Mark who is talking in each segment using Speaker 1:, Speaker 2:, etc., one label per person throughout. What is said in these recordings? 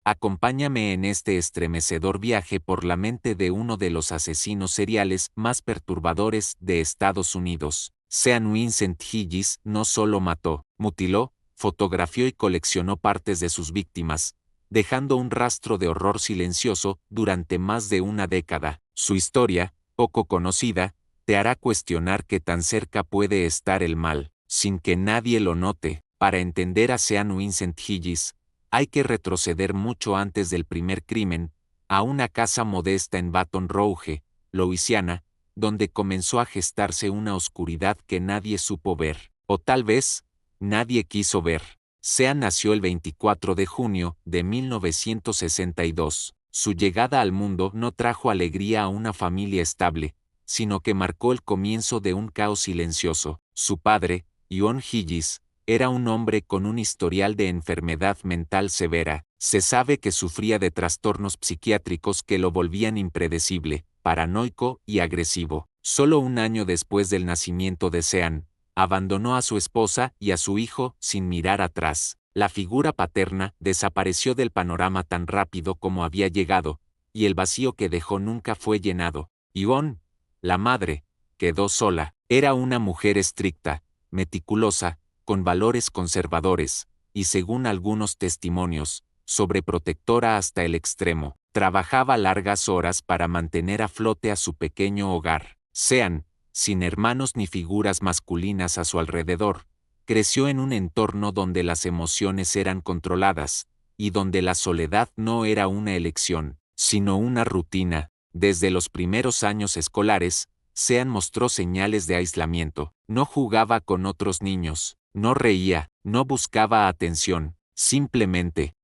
Speaker 1: Acompáñame en este estremecedor viaje por la mente de uno de los asesinos seriales más perturbadores de Estados Unidos. Sean Vincent Higgies no solo mató, mutiló, fotografió y coleccionó partes de sus víctimas, dejando un rastro de horror silencioso durante más de una década. Su historia, poco conocida, te hará cuestionar qué tan cerca puede estar el mal, sin que nadie lo note. Para entender a Sean Vincent Higgies, hay que retroceder mucho antes del primer crimen, a una casa modesta en Baton Rouge, Louisiana, donde comenzó a gestarse una oscuridad que nadie supo ver, o tal vez, nadie quiso ver. Sean nació el 24 de junio de 1962. Su llegada al mundo no trajo alegría a una familia estable, sino que marcó el comienzo de un caos silencioso. Su padre, John Higgies, era un hombre con un historial de enfermedad mental severa. Se sabe que sufría de trastornos psiquiátricos que lo volvían impredecible, paranoico y agresivo. Solo un año después del nacimiento de Sean, abandonó a su esposa y a su hijo sin mirar atrás. La figura paterna desapareció del panorama tan rápido como había llegado, y el vacío que dejó nunca fue llenado. Yvonne, la madre, quedó sola. Era una mujer estricta, meticulosa, con valores conservadores, y según algunos testimonios, sobreprotectora hasta el extremo. Trabajaba largas horas para mantener a flote a su pequeño hogar. Sean, sin hermanos ni figuras masculinas a su alrededor, creció en un entorno donde las emociones eran controladas, y donde la soledad no era una elección, sino una rutina. Desde los primeros años escolares, Sean mostró señales de aislamiento. No jugaba con otros niños, no reía, no buscaba atención, simplemente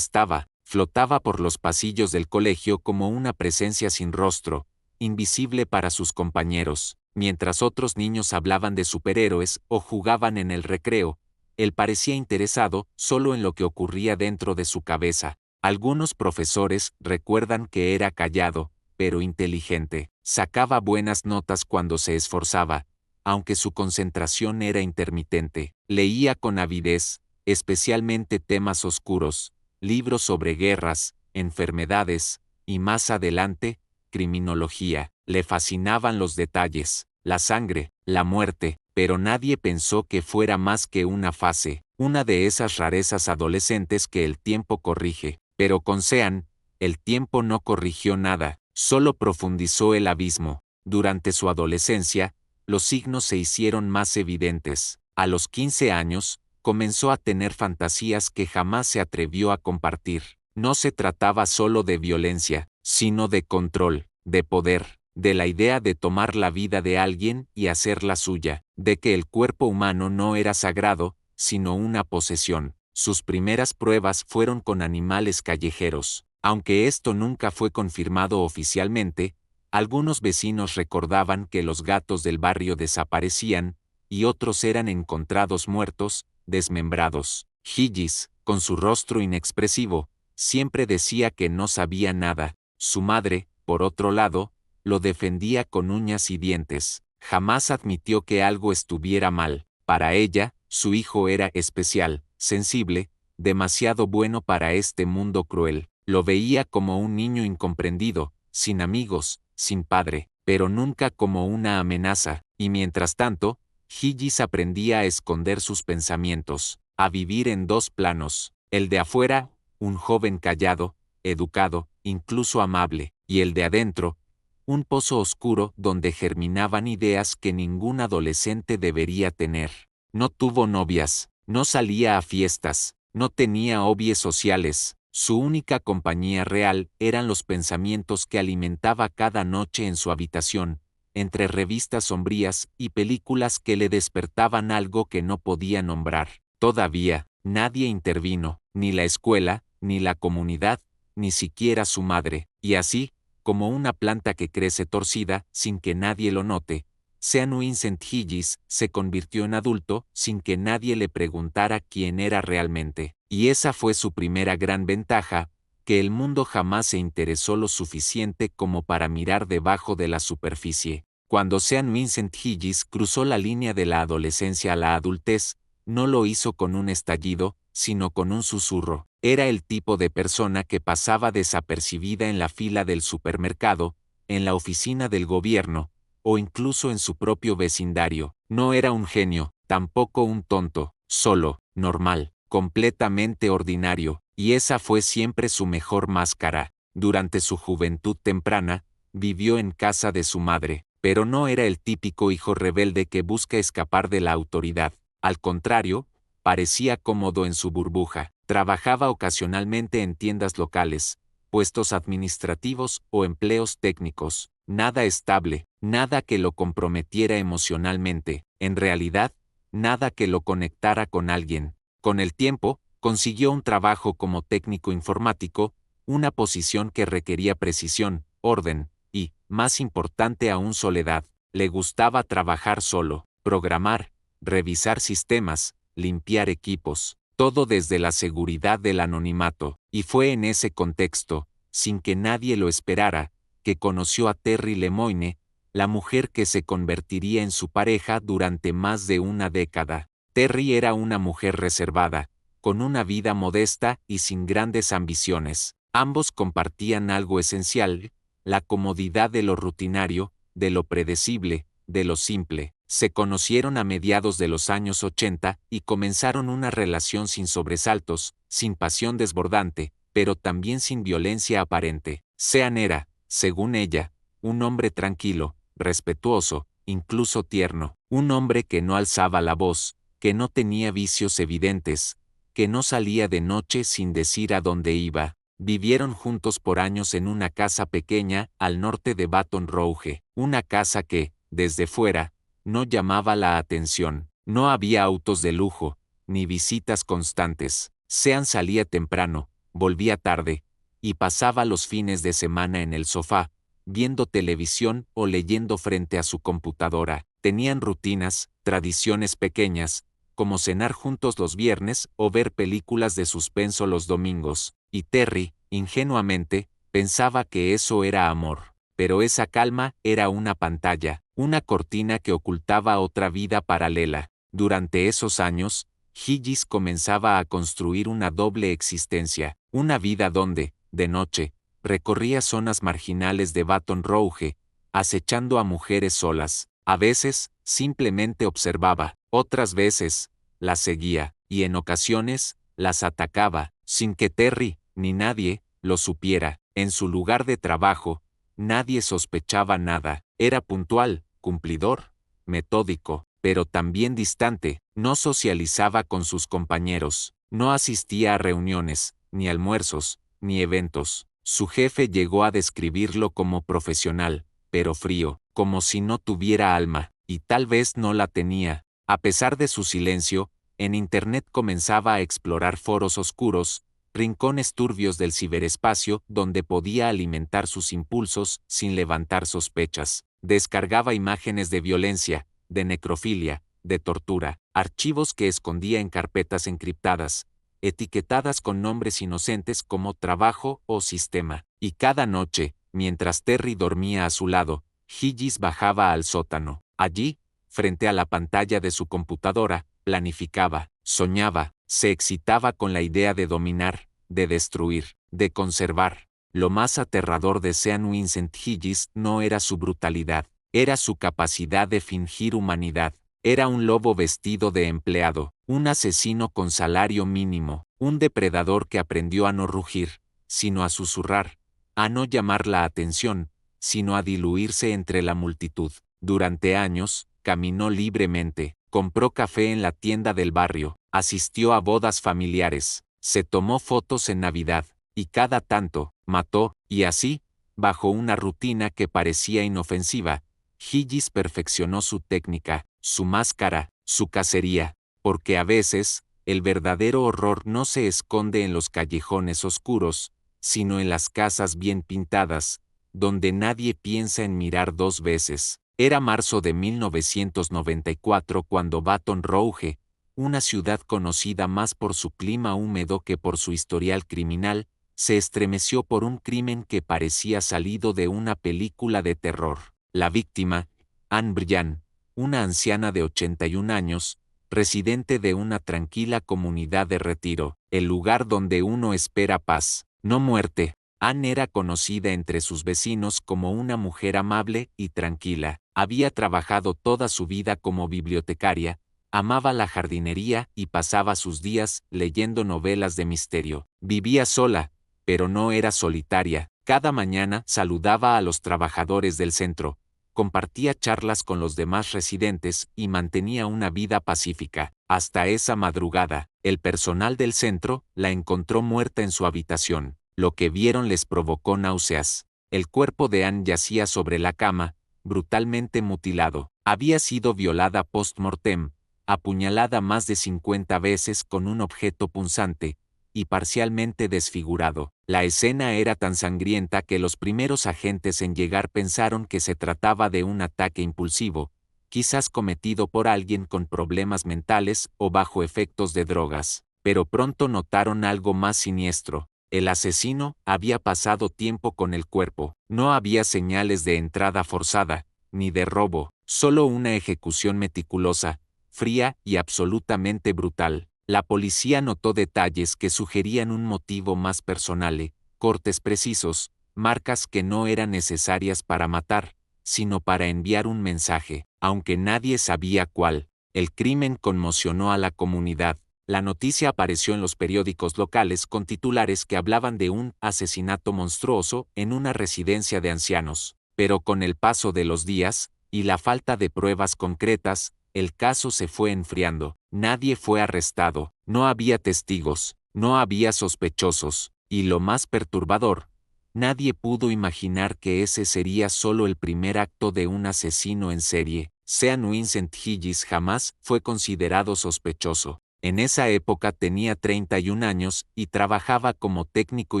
Speaker 1: flotaba por los pasillos del colegio como una presencia sin rostro, invisible para sus compañeros. Mientras otros niños hablaban de superhéroes o jugaban en el recreo, él parecía interesado solo en lo que ocurría dentro de su cabeza. Algunos profesores recuerdan que era callado, pero inteligente. Sacaba buenas notas cuando se esforzaba, aunque su concentración era intermitente. Leía con avidez, especialmente temas oscuros, libros sobre guerras, enfermedades, y más adelante, criminología. Le fascinaban los detalles, la sangre, la muerte, pero nadie pensó que fuera más que una fase, una de esas rarezas adolescentes que el tiempo corrige. Pero con Sean, el tiempo no corrigió nada, solo profundizó el abismo. Durante su adolescencia, los signos se hicieron más evidentes. A los 15 años, comenzó a tener fantasías que jamás se atrevió a compartir. No se trataba solo de violencia, sino de control, de poder, de la idea de tomar la vida de alguien y hacerla suya, de que el cuerpo humano no era sagrado, sino una posesión. Sus primeras pruebas fueron con animales callejeros. Aunque esto nunca fue confirmado oficialmente, algunos vecinos recordaban que los gatos del barrio desaparecían, y otros eran encontrados muertos, desmembrados. Higgies, con su rostro inexpresivo, siempre decía que no sabía nada. Su madre, por otro lado, lo defendía con uñas y dientes. Jamás admitió que algo estuviera mal. Para ella, su hijo era especial, sensible, demasiado bueno para este mundo cruel. Lo veía como un niño incomprendido, sin amigos, sin padre, pero nunca como una amenaza, y mientras tanto, Higgies aprendía a esconder sus pensamientos, a vivir en dos planos, el de afuera, un joven callado, educado, incluso amable, y el de adentro, un pozo oscuro donde germinaban ideas que ningún adolescente debería tener. No tuvo novias, no salía a fiestas, no tenía hobbies sociales. Su única compañía real eran los pensamientos que alimentaba cada noche en su habitación, entre revistas sombrías y películas que le despertaban algo que no podía nombrar. Todavía, nadie intervino, ni la escuela, ni la comunidad, ni siquiera su madre, y así, como una planta que crece torcida sin que nadie lo note, Sean Vincent Higgies se convirtió en adulto sin que nadie le preguntara quién era realmente. Y esa fue su primera gran ventaja, que el mundo jamás se interesó lo suficiente como para mirar debajo de la superficie. Cuando Sean Vincent Higgies cruzó la línea de la adolescencia a la adultez, no lo hizo con un estallido, sino con un susurro. Era el tipo de persona que pasaba desapercibida en la fila del supermercado, en la oficina del gobierno, o incluso en su propio vecindario. No era un genio, tampoco un tonto, solo, normal, completamente ordinario, y esa fue siempre su mejor máscara. Durante su juventud temprana, vivió en casa de su madre, pero no era el típico hijo rebelde que busca escapar de la autoridad. Al contrario, parecía cómodo en su burbuja. Trabajaba ocasionalmente en tiendas locales, puestos administrativos o empleos técnicos. Nada estable, nada que lo comprometiera emocionalmente. En realidad, nada que lo conectara con alguien. Con el tiempo, consiguió un trabajo como técnico informático, una posición que requería precisión, orden, y, más importante aún, soledad. Le gustaba trabajar solo, programar, revisar sistemas, limpiar equipos, todo desde la seguridad del anonimato, y fue en ese contexto, sin que nadie lo esperara, que conoció a Terry Lemoine, la mujer que se convertiría en su pareja durante más de una década. Terry era una mujer reservada, con una vida modesta y sin grandes ambiciones. Ambos compartían algo esencial, la comodidad de lo rutinario, de lo predecible, de lo simple. Se conocieron a mediados de los años 80 y comenzaron una relación sin sobresaltos, sin pasión desbordante, pero también sin violencia aparente. Sean era, según ella, un hombre tranquilo, respetuoso, incluso tierno, un hombre que no alzaba la voz, que no tenía vicios evidentes, que no salía de noche sin decir a dónde iba. Vivieron juntos por años en una casa pequeña al norte de Baton Rouge, una casa que, desde fuera, no llamaba la atención. No había autos de lujo, ni visitas constantes. Sean salía temprano, volvía tarde, y pasaba los fines de semana en el sofá, viendo televisión o leyendo frente a su computadora. Tenían rutinas, tradiciones pequeñas, como cenar juntos los viernes o ver películas de suspenso los domingos, y Terry, ingenuamente, pensaba que eso era amor. Pero esa calma era una pantalla, una cortina que ocultaba otra vida paralela. Durante esos años, Higis comenzaba a construir una doble existencia, una vida donde, de noche, recorría zonas marginales de Baton Rouge, acechando a mujeres solas. A veces, simplemente observaba, otras veces, las seguía, y en ocasiones, las atacaba, sin que Terry, ni nadie, lo supiera. En su lugar de trabajo, nadie sospechaba nada. Era puntual, cumplidor, metódico, pero también distante. No socializaba con sus compañeros, no asistía a reuniones, ni almuerzos, ni eventos. Su jefe llegó a describirlo como profesional, pero frío, como si no tuviera alma, y tal vez no la tenía. A pesar de su silencio, en Internet comenzaba a explorar foros oscuros, rincones turbios del ciberespacio donde podía alimentar sus impulsos sin levantar sospechas. Descargaba imágenes de violencia, de necrofilia, de tortura, archivos que escondía en carpetas encriptadas, etiquetadas con nombres inocentes como trabajo o sistema. Y cada noche, mientras Terry dormía a su lado, Higis bajaba al sótano. Allí, frente a la pantalla de su computadora, planificaba, soñaba, se excitaba con la idea de dominar, de destruir, de conservar. Lo más aterrador de Sean Vincent Higis no era su brutalidad, era su capacidad de fingir humanidad. Era un lobo vestido de empleado, un asesino con salario mínimo, un depredador que aprendió a no rugir, sino a susurrar, a no llamar la atención, sino a diluirse entre la multitud. Durante años, caminó libremente, compró café en la tienda del barrio, asistió a bodas familiares, se tomó fotos en Navidad, y cada tanto, mató, y así, bajo una rutina que parecía inofensiva, Higis perfeccionó su técnica, su máscara, su cacería, porque a veces, el verdadero horror no se esconde en los callejones oscuros, sino en las casas bien pintadas, donde nadie piensa en mirar dos veces. Era marzo de 1994 cuando Baton Rouge, una ciudad conocida más por su clima húmedo que por su historial criminal, se estremeció por un crimen que parecía salido de una película de terror. La víctima, Ann Bryan, una anciana de 81 años, residente de una tranquila comunidad de retiro, el lugar donde uno espera paz, no muerte. Anne era conocida entre sus vecinos como una mujer amable y tranquila. Había trabajado toda su vida como bibliotecaria, amaba la jardinería y pasaba sus días leyendo novelas de misterio. Vivía sola, pero no era solitaria. Cada mañana saludaba a los trabajadores del centro, compartía charlas con los demás residentes y mantenía una vida pacífica. Hasta esa madrugada, el personal del centro la encontró muerta en su habitación. Lo que vieron les provocó náuseas. El cuerpo de Anne yacía sobre la cama, brutalmente mutilado. Había sido violada post-mortem, apuñalada más de 50 veces con un objeto punzante, y parcialmente desfigurado. La escena era tan sangrienta que los primeros agentes en llegar pensaron que se trataba de un ataque impulsivo, quizás cometido por alguien con problemas mentales o bajo efectos de drogas. Pero pronto notaron algo más siniestro. El asesino había pasado tiempo con el cuerpo. No había señales de entrada forzada, ni de robo, solo una ejecución meticulosa, fría y absolutamente brutal. La policía notó detalles que sugerían un motivo más personal, cortes precisos, marcas que no eran necesarias para matar, sino para enviar un mensaje, aunque nadie sabía cuál. El crimen conmocionó a la comunidad. La noticia apareció en los periódicos locales con titulares que hablaban de un asesinato monstruoso en una residencia de ancianos. Pero con el paso de los días, y la falta de pruebas concretas, el caso se fue enfriando. Nadie fue arrestado, no había testigos, no había sospechosos, y lo más perturbador, nadie pudo imaginar que ese sería solo el primer acto de un asesino en serie. Sean Vincent Higis jamás fue considerado sospechoso. En esa época tenía 31 años y trabajaba como técnico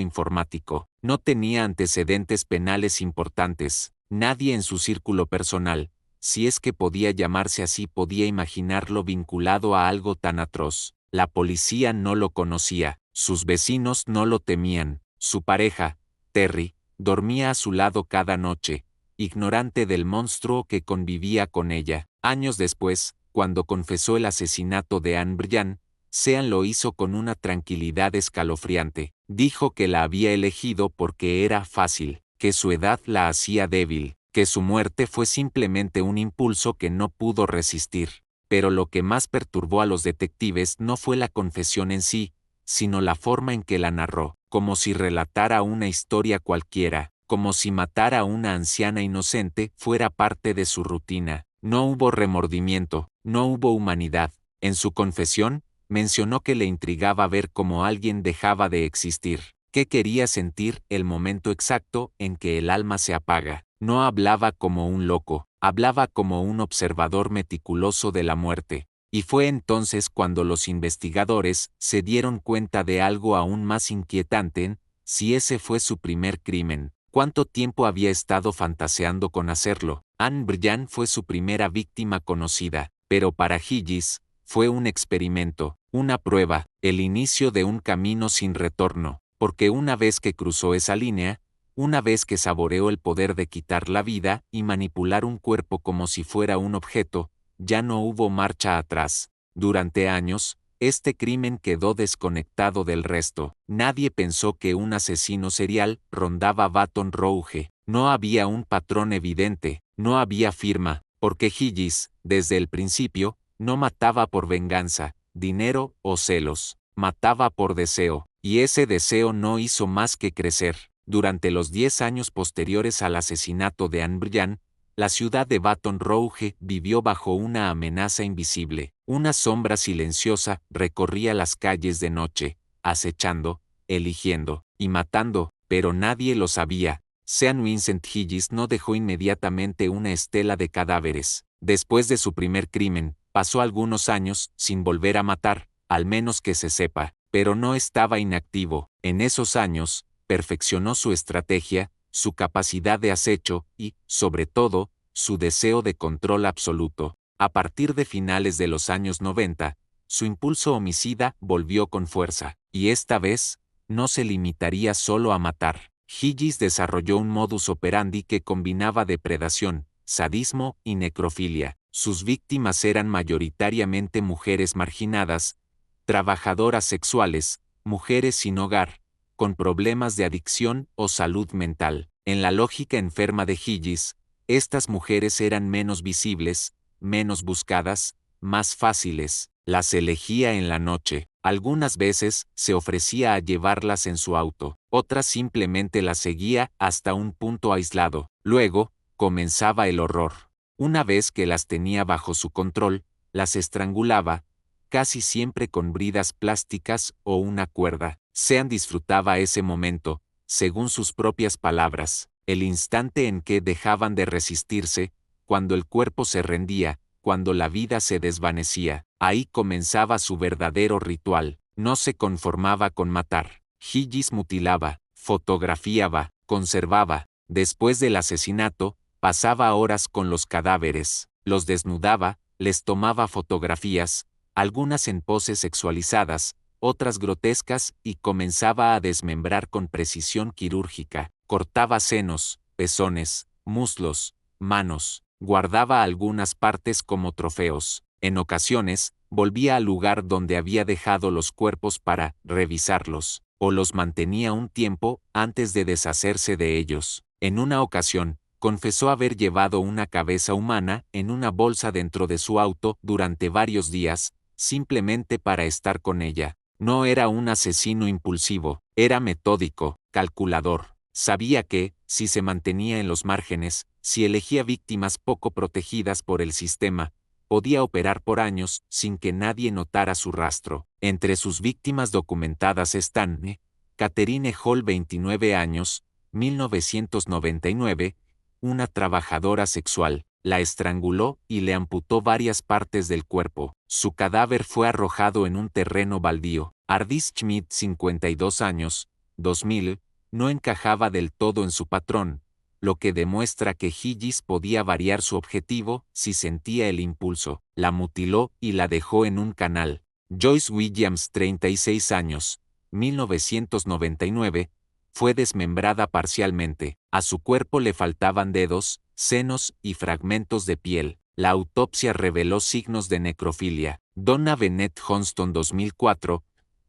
Speaker 1: informático. No tenía antecedentes penales importantes. Nadie en su círculo personal, si es que podía llamarse así, podía imaginarlo vinculado a algo tan atroz. La policía no lo conocía, sus vecinos no lo temían, su pareja, Terry, dormía a su lado cada noche, ignorante del monstruo que convivía con ella. Años después, cuando confesó el asesinato de Anne Bryan, Sean lo hizo con una tranquilidad escalofriante. Dijo que la había elegido porque era fácil, que su edad la hacía débil, que su muerte fue simplemente un impulso que no pudo resistir. Pero lo que más perturbó a los detectives no fue la confesión en sí, sino la forma en que la narró, como si relatara una historia cualquiera, como si matar a una anciana inocente fuera parte de su rutina. No hubo remordimiento, no hubo humanidad. En su confesión, mencionó que le intrigaba ver cómo alguien dejaba de existir, que quería sentir el momento exacto en que el alma se apaga. No hablaba como un loco, hablaba como un observador meticuloso de la muerte. Y fue entonces cuando los investigadores se dieron cuenta de algo aún más inquietante: si ese fue su primer crimen, ¿cuánto tiempo había estado fantaseando con hacerlo? Anne Bryan fue su primera víctima conocida, pero para Higis, fue un experimento, una prueba, el inicio de un camino sin retorno, porque una vez que cruzó esa línea, una vez que saboreó el poder de quitar la vida y manipular un cuerpo como si fuera un objeto, ya no hubo marcha atrás. Durante años, este crimen quedó desconectado del resto. Nadie pensó que un asesino serial rondaba Baton Rouge. No había un patrón evidente, no había firma, porque Higis, desde el principio, no mataba por venganza, dinero o celos, mataba por deseo, y ese deseo no hizo más que crecer. Durante los 10 años posteriores al asesinato de Anne Bryan, la ciudad de Baton Rouge vivió bajo una amenaza invisible. Una sombra silenciosa recorría las calles de noche, acechando, eligiendo y matando, pero nadie lo sabía. Sean Vincent Higis no dejó inmediatamente una estela de cadáveres. Después de su primer crimen, pasó algunos años sin volver a matar, al menos que se sepa, pero no estaba inactivo. En esos años, perfeccionó su estrategia, su capacidad de acecho y, sobre todo, su deseo de control absoluto. A partir de finales de los años 90, su impulso homicida volvió con fuerza, y esta vez, no se limitaría solo a matar. Higis desarrolló un modus operandi que combinaba depredación, sadismo y necrofilia. Sus víctimas eran mayoritariamente mujeres marginadas, trabajadoras sexuales, mujeres sin hogar, con problemas de adicción o salud mental. En la lógica enferma de Higis, estas mujeres eran menos visibles, menos buscadas, más fáciles. Las elegía en la noche. Algunas veces se ofrecía a llevarlas en su auto, otras simplemente las seguía hasta un punto aislado. Luego, comenzaba el horror. Una vez que las tenía bajo su control, las estrangulaba, casi siempre con bridas plásticas o una cuerda. Sean disfrutaba ese momento, según sus propias palabras, el instante en que dejaban de resistirse, cuando el cuerpo se rendía, cuando la vida se desvanecía. Ahí comenzaba su verdadero ritual. No se conformaba con matar. Higis mutilaba, fotografiaba, conservaba. Después del asesinato, pasaba horas con los cadáveres, los desnudaba, les tomaba fotografías, algunas en poses sexualizadas, otras grotescas, y comenzaba a desmembrar con precisión quirúrgica. Cortaba senos, pezones, muslos, manos, guardaba algunas partes como trofeos. En ocasiones, volvía al lugar donde había dejado los cuerpos para revisarlos, o los mantenía un tiempo antes de deshacerse de ellos. En una ocasión, confesó haber llevado una cabeza humana en una bolsa dentro de su auto durante varios días, simplemente para estar con ella. No era un asesino impulsivo, era metódico, calculador. Sabía que, si se mantenía en los márgenes, si elegía víctimas poco protegidas por el sistema, podía operar por años sin que nadie notara su rastro. Entre sus víctimas documentadas están Catherine Hall, 29 años, 1999, una trabajadora sexual, la estranguló y le amputó varias partes del cuerpo. Su cadáver fue arrojado en un terreno baldío. Ardis Schmidt, 52 años, 2000, no encajaba del todo en su patrón, lo que demuestra que Higis podía variar su objetivo si sentía el impulso. La mutiló y la dejó en un canal. Joyce Williams, 36 años, 1999, fue desmembrada parcialmente. A su cuerpo le faltaban dedos, senos y fragmentos de piel. La autopsia reveló signos de necrofilia. Donna Bennett Johnston, 2004,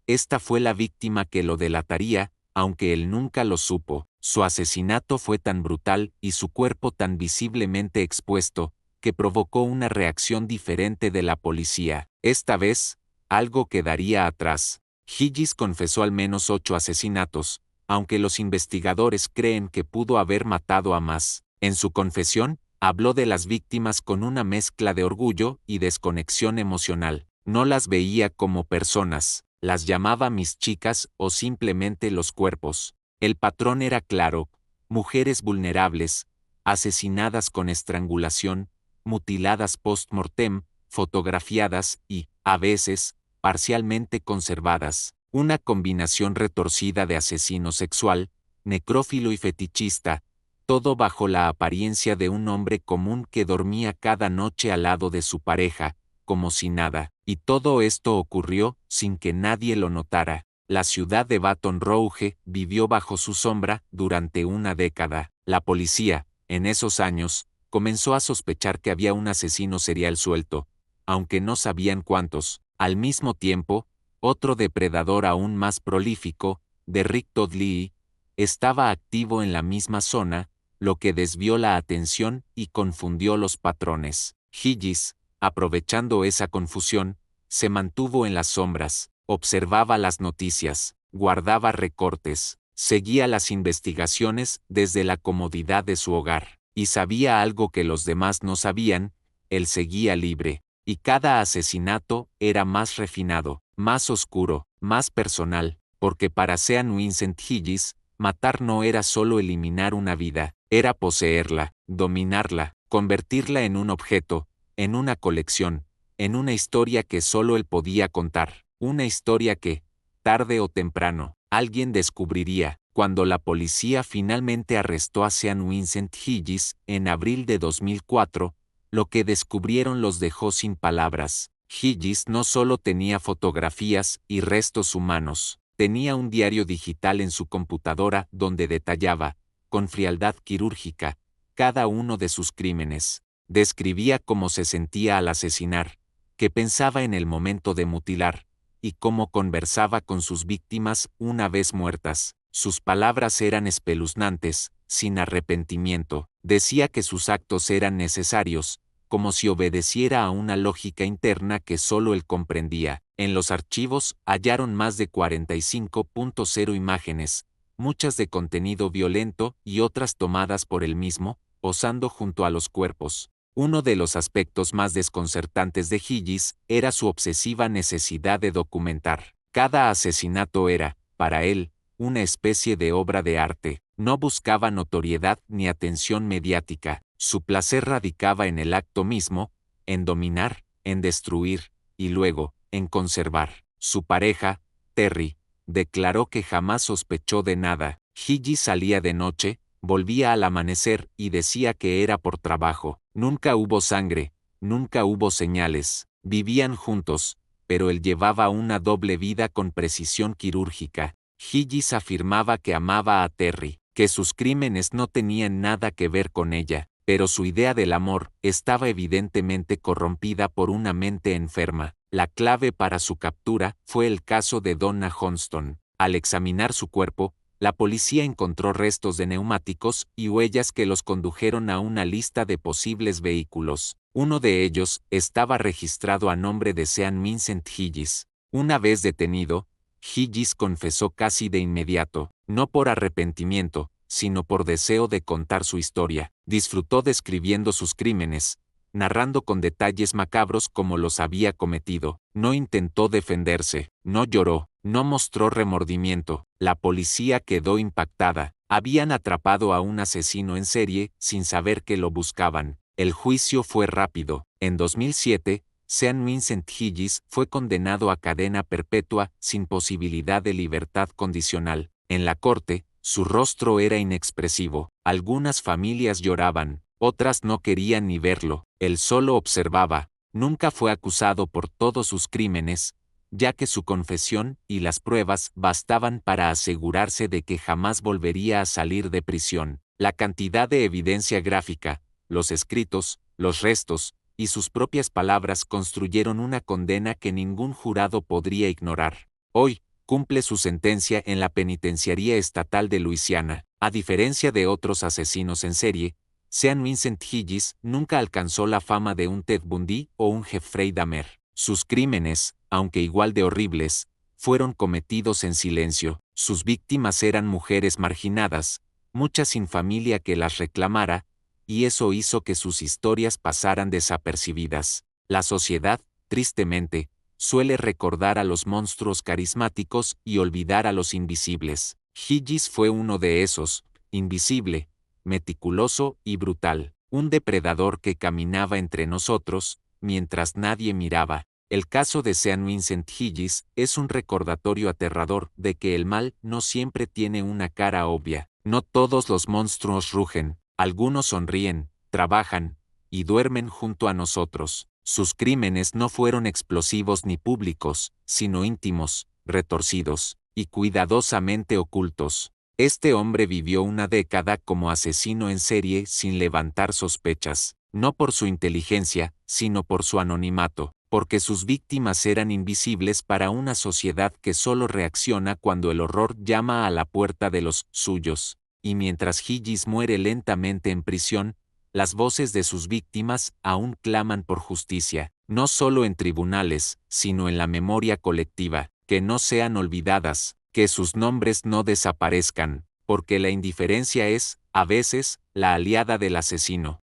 Speaker 1: esta fue la víctima que lo delataría, aunque él nunca lo supo. Su asesinato fue tan brutal y su cuerpo tan visiblemente expuesto, que provocó una reacción diferente de la policía. Esta vez, algo quedaría atrás. Higis confesó al menos 8 asesinatos, aunque los investigadores creen que pudo haber matado a más. En su confesión, habló de las víctimas con una mezcla de orgullo y desconexión emocional. No las veía como personas, las llamaba mis chicas o simplemente los cuerpos. El patrón era claro: mujeres vulnerables, asesinadas con estrangulación, mutiladas post-mortem, fotografiadas y, a veces, parcialmente conservadas. Una combinación retorcida de asesino sexual, necrófilo y fetichista, todo bajo la apariencia de un hombre común que dormía cada noche al lado de su pareja, como si nada. Y todo esto ocurrió sin que nadie lo notara. La ciudad de Baton Rouge vivió bajo su sombra durante una década. La policía, en esos años, comenzó a sospechar que había un asesino serial suelto, aunque no sabían cuántos. Al mismo tiempo, otro depredador aún más prolífico, Derrick Todd Lee, estaba activo en la misma zona, lo que desvió la atención y confundió los patrones. Higis, aprovechando esa confusión, se mantuvo en las sombras, observaba las noticias, guardaba recortes, seguía las investigaciones desde la comodidad de su hogar, y sabía algo que los demás no sabían: él seguía libre, y cada asesinato era más refinado, más oscuro, más personal, porque para Sean Vincent Higis, matar no era solo eliminar una vida, era poseerla, dominarla, convertirla en un objeto, en una colección, en una historia que solo él podía contar, una historia que, tarde o temprano, alguien descubriría. Cuando la policía finalmente arrestó a Sean Vincent Higis en abril de 2004, lo que descubrieron los dejó sin palabras. Higis no solo tenía fotografías y restos humanos, tenía un diario digital en su computadora donde detallaba, con frialdad quirúrgica, cada uno de sus crímenes. Describía cómo se sentía al asesinar, qué pensaba en el momento de mutilar, y cómo conversaba con sus víctimas una vez muertas. Sus palabras eran espeluznantes, sin arrepentimiento. Decía que sus actos eran necesarios, como si obedeciera a una lógica interna que solo él comprendía. En los archivos hallaron más de 45.0 imágenes, muchas de contenido violento y otras tomadas por él mismo, posando junto a los cuerpos. Uno de los aspectos más desconcertantes de Higis era su obsesiva necesidad de documentar. Cada asesinato era, para él, una especie de obra de arte. No buscaba notoriedad ni atención mediática. Su placer radicaba en el acto mismo, en dominar, en destruir, y luego, en conservar. Su pareja, Terry, declaró que jamás sospechó de nada. Higis salía de noche, volvía al amanecer y decía que era por trabajo. Nunca hubo sangre, nunca hubo señales. Vivían juntos, pero él llevaba una doble vida con precisión quirúrgica. Higis afirmaba que amaba a Terry, que sus crímenes no tenían nada que ver con ella, pero su idea del amor estaba evidentemente corrompida por una mente enferma. La clave para su captura fue el caso de Donna Johnston. Al examinar su cuerpo, la policía encontró restos de neumáticos y huellas que los condujeron a una lista de posibles vehículos. Uno de ellos estaba registrado a nombre de Sean Vincent Higis. Una vez detenido, Higis confesó casi de inmediato, no por arrepentimiento, sino por deseo de contar su historia. Disfrutó describiendo sus crímenes, narrando con detalles macabros cómo los había cometido. No intentó defenderse, no lloró, no mostró remordimiento. La policía quedó impactada. Habían atrapado a un asesino en serie sin saber que lo buscaban. El juicio fue rápido. En 2007, Sean Vincent Higis fue condenado a cadena perpetua sin posibilidad de libertad condicional. En la corte, su rostro era inexpresivo. Algunas familias lloraban, otras no querían ni verlo. Él solo observaba. Nunca fue acusado por todos sus crímenes, ya que su confesión y las pruebas bastaban para asegurarse de que jamás volvería a salir de prisión. La cantidad de evidencia gráfica, los escritos, los restos, y sus propias palabras construyeron una condena que ningún jurado podría ignorar. Hoy, cumple su sentencia en la Penitenciaría Estatal de Luisiana. A diferencia de otros asesinos en serie, Sean Vincent Higis nunca alcanzó la fama de un Ted Bundy o un Jeffrey Dahmer. Sus crímenes, aunque igual de horribles, fueron cometidos en silencio. Sus víctimas eran mujeres marginadas, muchas sin familia que las reclamara, y eso hizo que sus historias pasaran desapercibidas. La sociedad, tristemente, suele recordar a los monstruos carismáticos y olvidar a los invisibles. Higis fue uno de esos, invisible, meticuloso y brutal, un depredador que caminaba entre nosotros, mientras nadie miraba. El caso de Sean Vincent Higis es un recordatorio aterrador de que el mal no siempre tiene una cara obvia. No todos los monstruos rugen, algunos sonríen, trabajan y duermen junto a nosotros. Sus crímenes no fueron explosivos ni públicos, sino íntimos, retorcidos y cuidadosamente ocultos. Este hombre vivió una década como asesino en serie sin levantar sospechas, no por su inteligencia, sino por su anonimato, porque sus víctimas eran invisibles para una sociedad que solo reacciona cuando el horror llama a la puerta de los suyos. Y mientras Higis muere lentamente en prisión, las voces de sus víctimas aún claman por justicia, no solo en tribunales, sino en la memoria colectiva, que no sean olvidadas, que sus nombres no desaparezcan, porque la indiferencia es, a veces, la aliada del asesino.